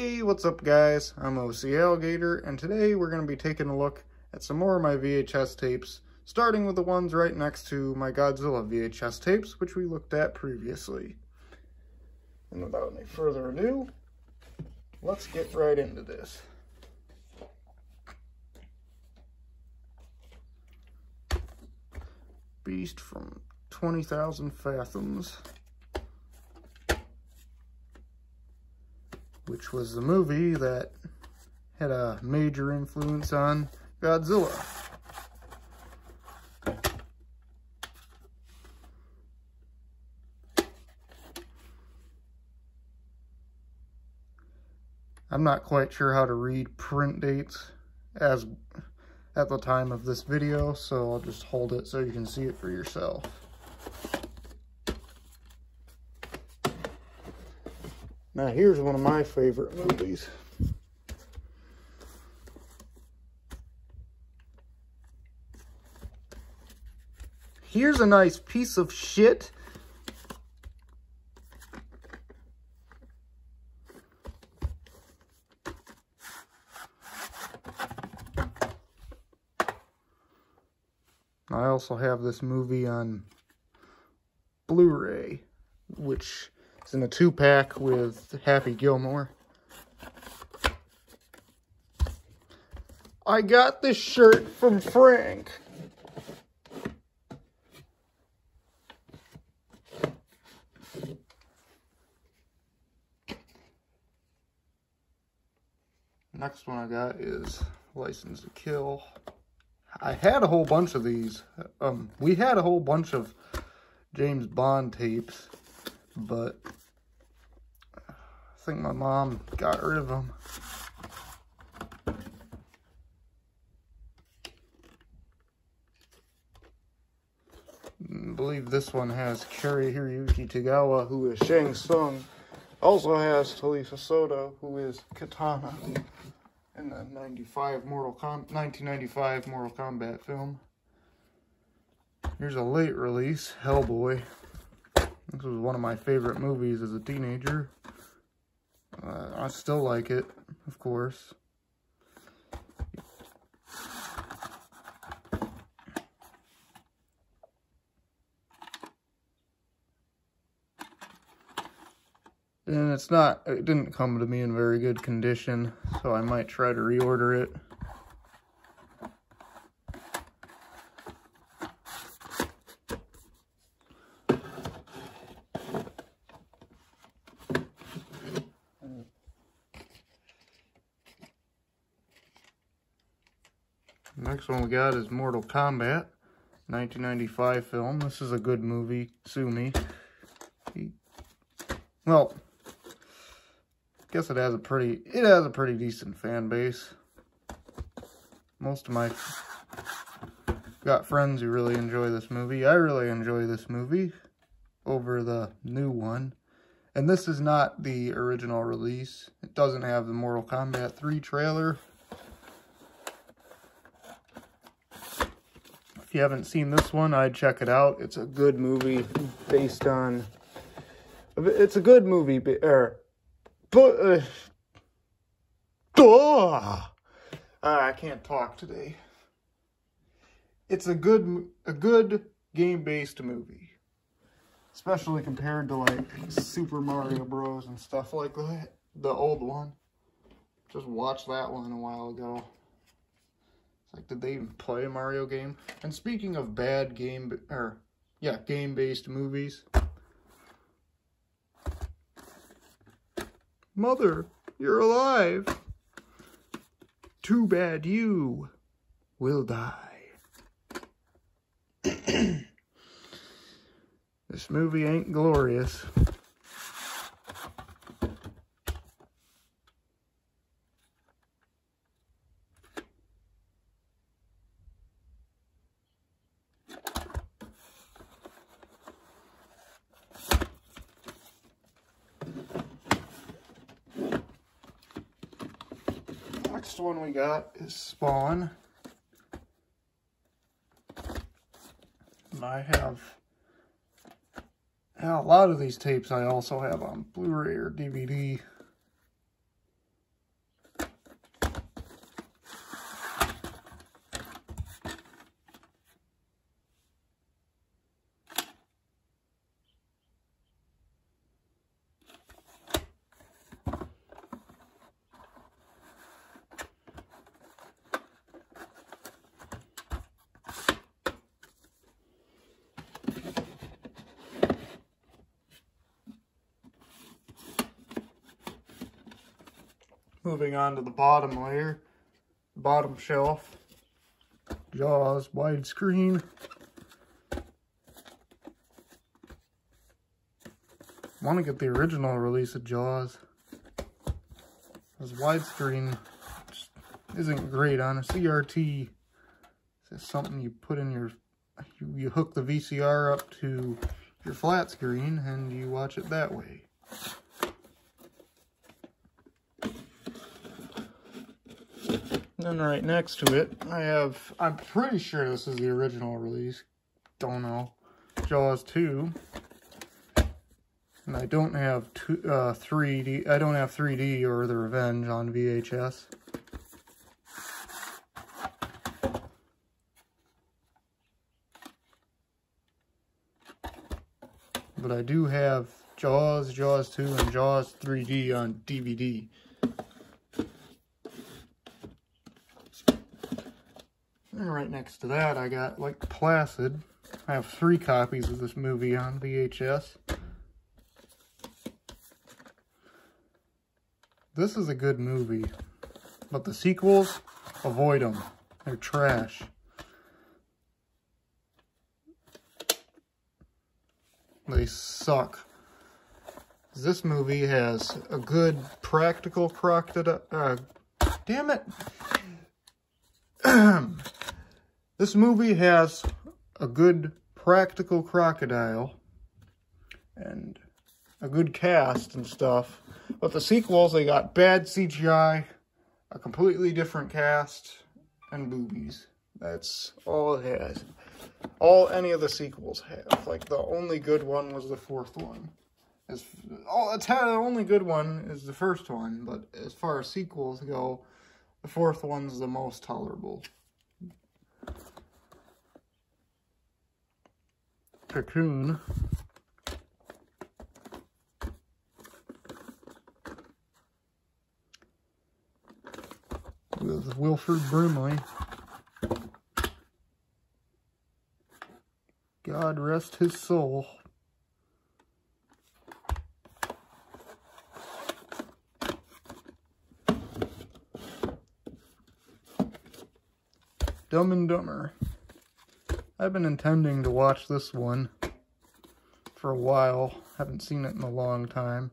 Hey, what's up guys? I'm OC Alligator, and today we're going to be taking a look at some more of my VHS tapes, starting with the ones right next to my Godzilla VHS tapes, which we looked at previously. And without any further ado, let's get right into this. Beast from 20,000 Fathoms, which was the movie that had a major influence on Godzilla. I'm not quite sure how to read print dates as at the time of this video, so I'll just hold it so you can see it for yourself. Now here's one of my favorite movies. Here's a nice piece of shit. I also have this movie on Blu-ray, which is in a 2-pack with Happy Gilmore. I got this shirt from Frank. Next one I got is License to Kill. I had a whole bunch of these. We had a whole bunch of James Bond tapes, but I think my mom got rid of them. I believe this one has Cary Hiroyuki Tagawa, who is Shang Tsung. Also has Talitha Soto, who is Katana in the 1995 Mortal Kombat film. Here's a late release, Hellboy. This was one of my favorite movies as a teenager. I still like it, of course. And it didn't come to me in very good condition, so I might try to reorder it. Next one we got is Mortal Kombat, 1995 film. This is a good movie, sue me. Well, I guess it has a pretty decent fan base. Most of my got friends who really enjoy this movie. I really enjoy this movie over the new one. And this is not the original release. It doesn't have the Mortal Kombat 3 trailer. If you haven't seen this one, I'd check it out. It's a good movie based on... It's a good movie, I can't talk today. It's a good game-based movie, especially compared to like Super Mario Bros. And stuff like that. The old one. Just watched that one a while ago. It's like, did they even play a Mario game? And speaking of bad game-based movies. Mother, you're alive. Too bad you will die. This movie ain't glorious. Next one we got is Spawn. And I have a lot of these tapes I also have on Blu-ray or DVD. moving on to the bottom layer, bottom shelf. Jaws, widescreen. Want to get the original release of Jaws. Because widescreen just isn't great on a CRT. It's something you put in your, you hook the VCR up to your flat screen and you watch it that way. Then right next to it, I have, I'm pretty sure this is the original release, don't know, Jaws 2. And I don't have 3D, I don't have 3D or The Revenge on VHS. But I do have Jaws, Jaws 2, and Jaws 3D on DVD. And right next to that, I got Like Placid. I have 3 copies of this movie on VHS. This is a good movie, but the sequels, avoid them. They're trash. They suck. This movie has a good practical crocodile. Damn it! This movie has a good practical crocodile and a good cast and stuff. But the sequels, they got bad CGI, a completely different cast, and boobies. That's all it has. All any of the sequels have. Like, the only good one was the 4th one. The only good one is the first one, but as far as sequels go, the 4th one's the most tolerable. Cocoon. With Wilford Brimley. God rest his soul. Dumb and Dumber. I've been intending to watch this one for a while. Haven't seen it in a long time.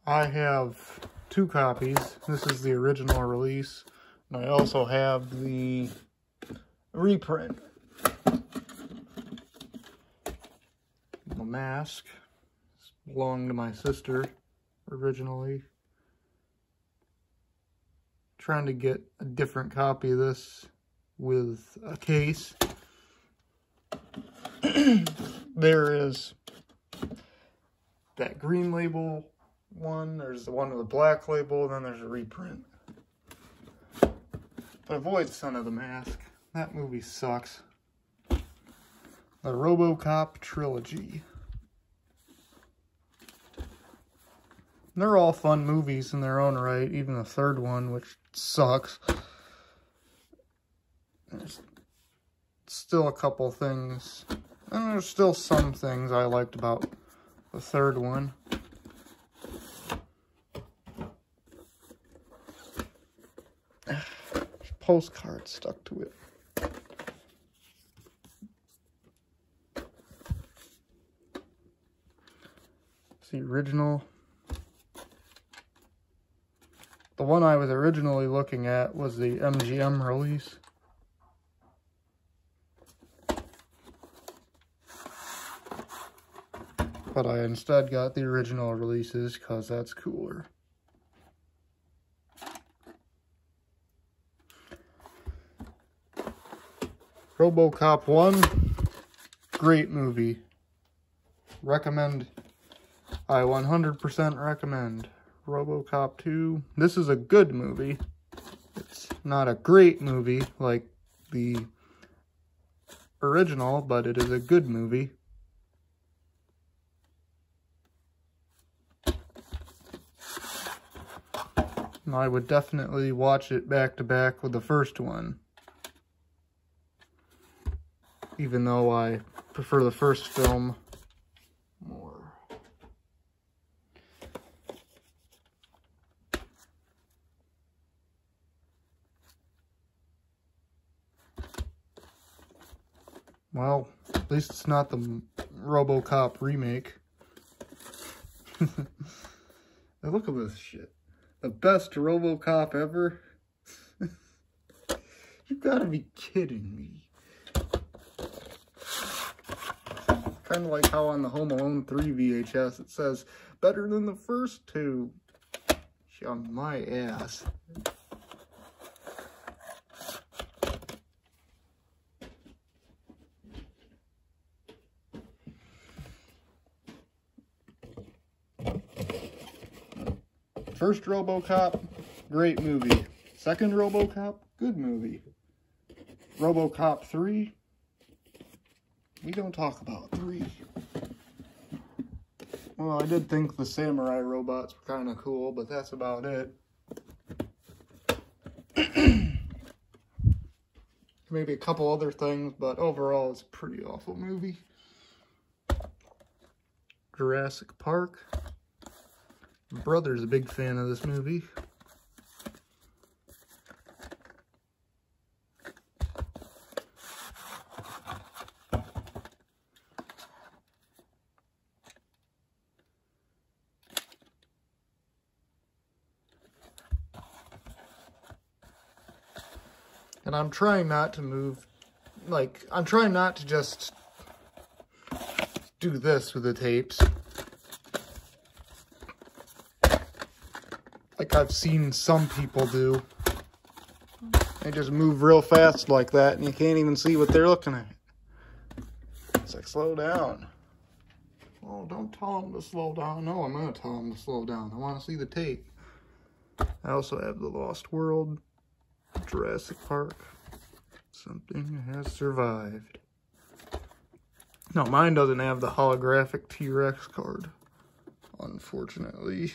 I have 2 copies. This is the original release, and I also have the reprint. The mask belonged to my sister originally. Trying to get a different copy of this with a case. There is that green label one, there's the one with a black label, and then there's a reprint. But avoid Son of the Mask. That movie sucks. The RoboCop trilogy. They're all fun movies in their own right, even the 3rd one, which sucks. There's still a couple things, and there's still some things I liked about the 3rd one. Postcard stuck to it. It's the original. The one I was originally looking at was the MGM release. But I instead got the original releases because that's cooler. RoboCop 1, great movie. Recommend. I 100% recommend. RoboCop 2, this is a good movie. It's not a great movie like the original, but it is a good movie. I would definitely watch it back to back with the first one. Even though I prefer the first film more. Well, at least it's not the RoboCop remake. Now look at this shit. The best RoboCop ever? You gotta be kidding me. Kind of like how on the Home Alone 3 VHS it says, better than the first two. On my ass. First RoboCop, great movie. Second RoboCop, good movie. RoboCop 3, we don't talk about 3. Well, I did think the samurai robots were kind of cool, but that's about it. Maybe a couple other things, but overall it's a pretty awful movie. Jurassic Park. My brother's a big fan of this movie. And I'm trying not to move, like, I'm trying not to just do this with the tapes. Like I've seen some people do. They just move real fast like that and you can't even see what they're looking at. It's like, slow down. Oh, don't tell them to slow down. No, I'm going to tell them to slow down. I want to see the tape. I also have The Lost World. Jurassic Park. Something has survived. No, mine doesn't have the holographic T-Rex card, unfortunately.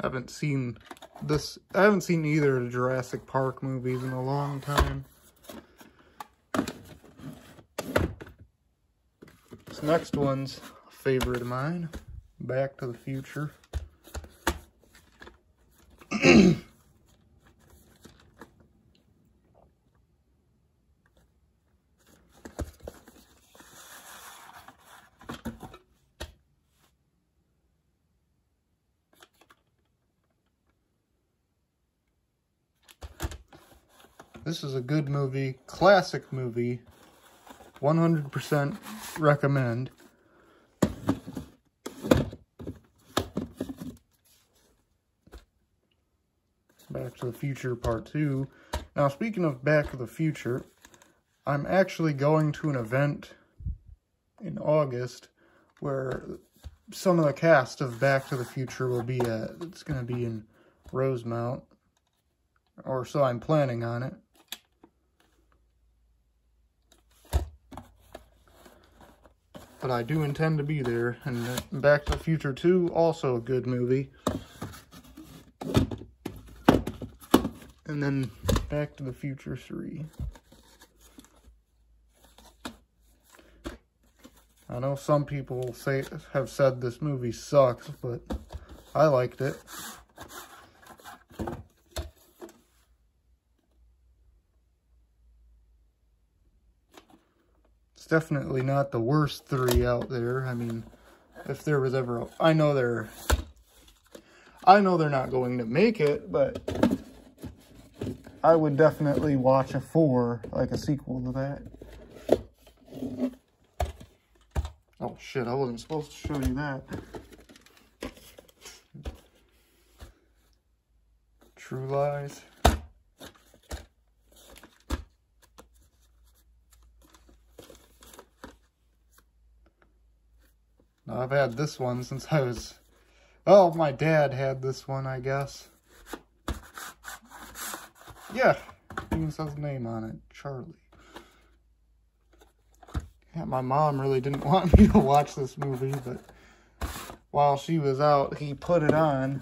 I haven't seen either of the Jurassic Park movies in a long time. This next one's a favorite of mine, Back to the Future. This is a good movie, classic movie, 100% recommend. Back to the Future Part 2. Now, speaking of Back to the Future, I'm actually going to an event in August where some of the cast of Back to the Future will be at. It's going to be in Rosemount, or so I'm planning on it. But I do intend to be there. And Back to the Future 2, also a good movie. And then Back to the Future 3. I know some people have said this movie sucks, but I liked it. It's definitely not the worst 3 out there. I mean, if there was ever I know they're not going to make it, but I would definitely watch a 4, like a sequel to that. Oh shit, I wasn't supposed to show you that. True Lies. Now, I've had this one since I was... Oh, my dad had this one, I guess. Yeah, even says the name on it. Charlie. Yeah, my mom really didn't want me to watch this movie, but while she was out, he put it on.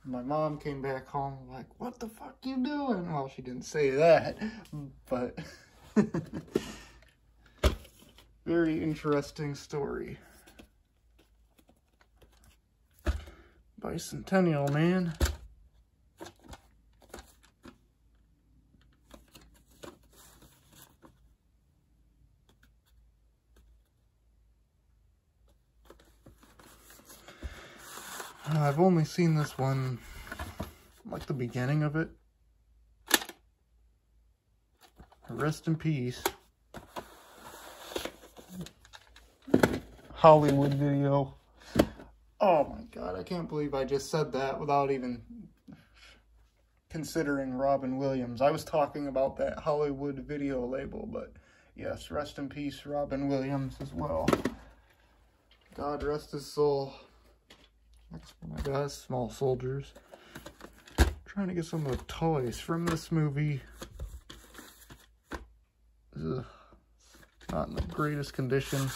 My mom came back home like, what the fuck you doing? Well, she didn't say that, but very interesting story. Bicentennial Man. I've only seen this one, like the beginning of it. Rest in peace. Hollywood Video. Oh my god, I can't believe I just said that without even considering Robin Williams. I was talking about that Hollywood Video label, but yes, rest in peace, Robin Williams as well. God rest his soul. Next one I got is Small Soldiers. Trying to get some of the toys from this movie. Ugh, not in the greatest condition.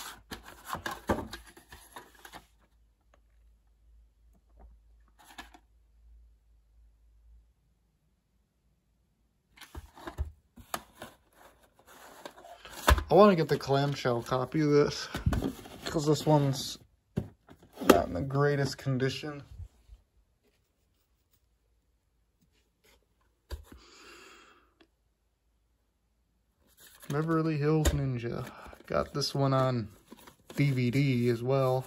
I want to get the clamshell copy of this, because this one's not in the greatest condition. Beverly Hills Ninja. Got this one on DVD as well.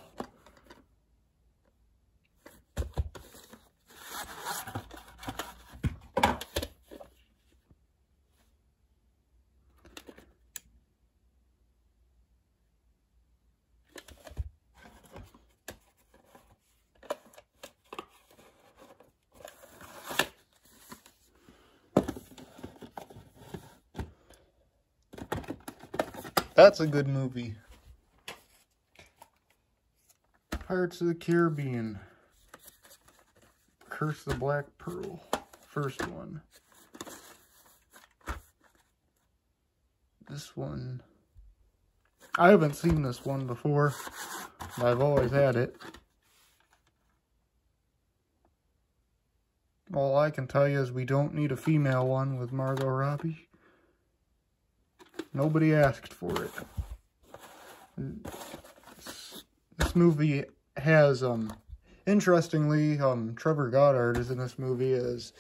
That's a good movie. Pirates of the Caribbean. Curse of the Black Pearl. First one. This one. I haven't seen this one before, but I've always had it. All I can tell you is we don't need a female one with Margot Robbie. Nobody asked for it. This movie has, interestingly, Trevor Goddard is in this movie as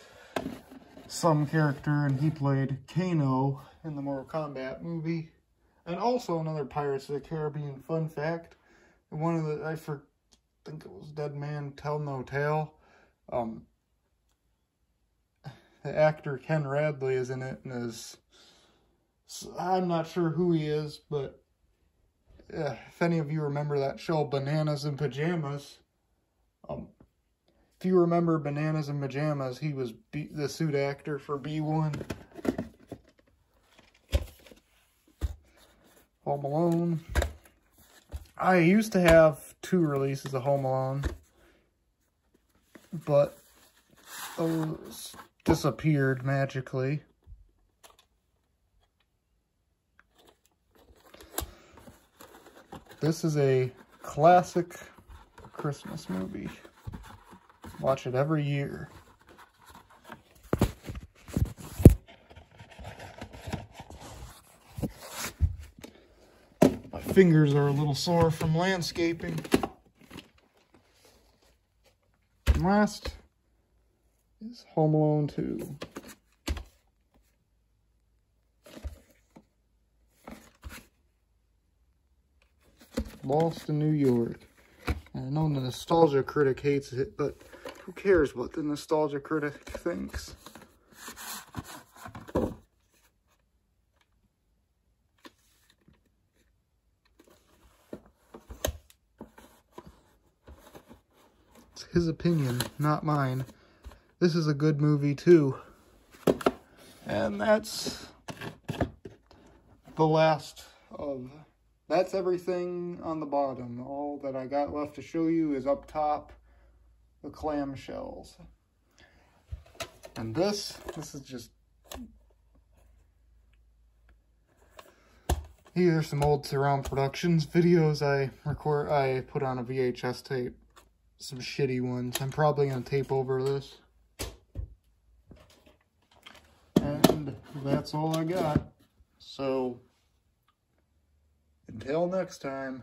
some character, and he played Kano in the Mortal Kombat movie. And also another Pirates of the Caribbean fun fact. One of the, I think it was Dead Man Tell No Tale. The actor Ken Radley is in it, and is... I'm not sure who he is, but if any of you remember that show, Bananas in Pajamas, if you remember Bananas in Pajamas, he was the suit actor for B1. Home Alone. I used to have 2 releases of Home Alone, but those disappeared magically. This is a classic Christmas movie. Watch it every year. My fingers are a little sore from landscaping. And last is Home Alone 2. Lost in New York. I know the Nostalgia Critic hates it, but who cares what the Nostalgia Critic thinks? It's his opinion, not mine. This is a good movie too. And that's the last of... That's everything on the bottom. All that I got left to show you is up top, the clamshells. And this is just Here are some old Surround Productions videos I put on a VHS tape. Some shitty ones. I'm probably going to tape over this. And that's all I got. So, until next time.